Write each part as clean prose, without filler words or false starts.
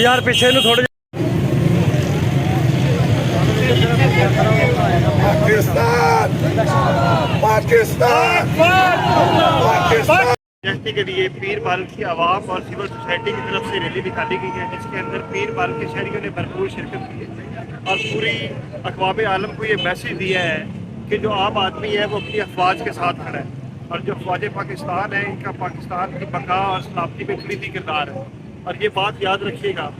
यार पीछे नु थोड़े के लिए पीर बाल की आवाम और सिविल सोसाइटी की तरफ से रैली निकाली गई है, जिसके अंदर पीर बाल के शहरियों ने भरपूर शिरकत की है और पूरी अक़वाम आलम को ये मैसेज दिया है कि जो आम आदमी है वो अपनी अफवाज के साथ खड़ा है और जो अफवाज पाकिस्तान है इनका पाकिस्तान की बका और सलामती में खरीदी किरदार है। और ये बात याद रखिएगा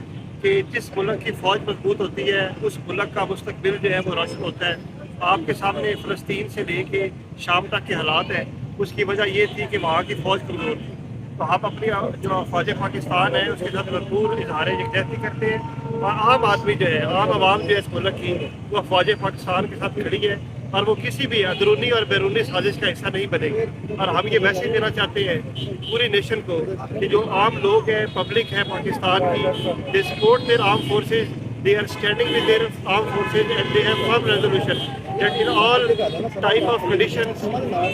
कि जिस मुल्क की फ़ौज मजबूत होती है उस मुल्क का मुस्तकबिल जो है वो रोशन होता है। आपके सामने फ़लस्तीन से लेके शाम तक के हालात हैं, उसकी वजह ये थी कि वहाँ की फ़ौज कमज़ोर थी। तो हम अपनी जो फ़ौज पाकिस्तान है उसके साथ भरपूर इजहार यकजहती करते हैं, और आम आदमी जो है, आम आवाम जो है इस मुल्क की, वो फ़ौज पाकिस्तान के साथ खड़ी है और वो किसी भी अंदरूनी और बैरूनी साजिश का हिस्सा नहीं बनेगी। और हम ये मैसेज देना चाहते हैं पूरी नेशन को कि जो आम लोग हैं, पब्लिक है पाकिस्तान की, they support their arm forces, they are standing with their armed forces and they have firm resolution that in all type of conditions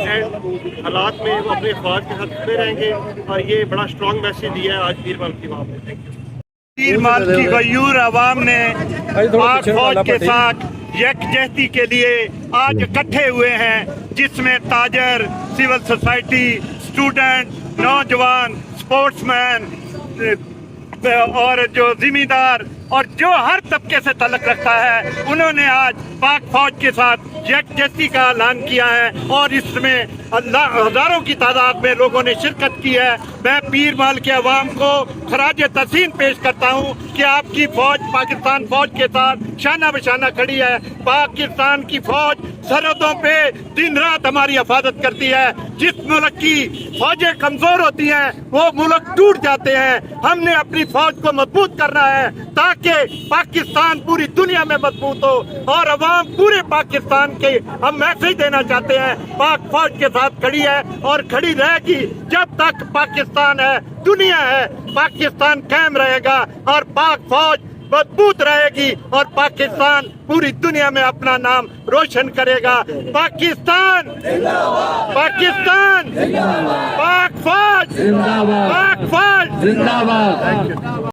and हालात में वो अपने ख्वाज के साथ खड़े रहेंगे। और ये बड़ा स्ट्रॉन्ग मैसेज दिया है आज पीर माल की वहाँ पे। Thank you. पीर माल की गयूर आवाम ने पाक फौज के साथ यकजहती के लिए आज इकट्ठे हुए हैं, जिसमें ताजर, सिविल सोसाइटी, स्टूडेंट, नौजवान, स्पोर्ट्समैन और जो जिम्मेदार और जो हर तबके से तल्लुक़ रखता है, उन्होंने आज पाक फौज के साथ यकजहती का ऐलान किया है और इसमें हज़ारों की तादाद में लोगों ने शिरकत की है। मैं पीर माल के अवाम को खराज तहसीन पेश करता हूँ कि आपकी फौज पाकिस्तान फौज के साथ शाना बशाना खड़ी है। पाकिस्तान की फौज सरहदों पे दिन रात हमारी हिफाजत करती है। जिस मुल्क की फौजें कमजोर होती हैं वो मुल्क टूट जाते हैं। हमने अपनी फौज को मजबूत करना है ताकि पाकिस्तान पूरी दुनिया में मजबूत हो और अवाम पूरे पाकिस्तान के हम मैसेज देना चाहते हैं, पाक फौज के साथ खड़ी है और खड़ी रहेगी। जब तक पाकिस्तान है, दुनिया है, पाकिस्तान कायम रहेगा और पाक फौज मजबूत रहेगी और पाकिस्तान पूरी दुनिया में अपना नाम रोशन करेगा। पाकिस्तान पाकिस्तान पाक फौज, पाक फौज जिंदाबाद।